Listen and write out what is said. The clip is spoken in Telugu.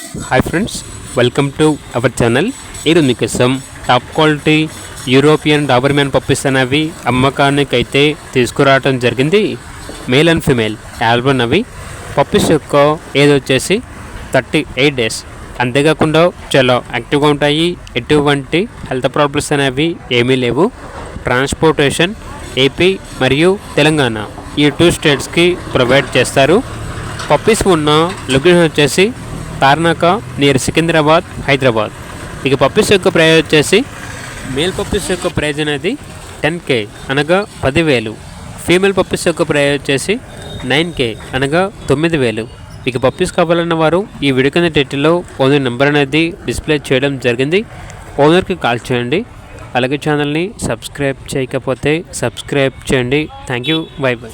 Hi friends, welcome to our channel. ఈరోజు మీకోసం top quality European Doberman puppies అనేవి అమ్మకానికి అయితే తీసుకురావడం జరిగింది. మేల్ అండ్ ఫీమేల్ ఆల్బన్ అవి పప్పీస్ యొక్క ఏజ్ వచ్చేసి 38 డేస్. అంతేకాకుండా చాలా యాక్టివ్గా ఉంటాయి. ఎటువంటి హెల్త్ ప్రాబ్లమ్స్ అనేవి ఏమీ లేవు. ట్రాన్స్పోర్టేషన్ ఏపీ మరియు తెలంగాణ ఈ 2 స్టేట్స్కి ప్రొవైడ్ చేస్తారు. పప్పీస్ ఉన్న లొకేషన్ వచ్చేసి తార్నాక నియర్ సికింద్రాబాద్, హైదరాబాద్. ఇక పప్పీస్ యొక్క ప్రైజ్ వచ్చేసి మేల్ పప్పీస్ యొక్క ప్రైజ్ అనేది 10K అనగా 10,000. ఫీమేల్ పప్పీస్ యొక్క ప్రైజ్ వచ్చేసి 9K అనగా 9,000. ఇక పప్పీస్ కావాలన్న వారు ఈ వీడియో కింద టైటిల్లో ఓనర్ నెంబర్ అనేది డిస్ప్లే చేయడం జరిగింది. ఓనర్కి కాల్ చేయండి. అలాగే ఛానల్ని సబ్స్క్రైబ్ చేయకపోతే సబ్స్క్రైబ్ చేయండి. Thank you. By by.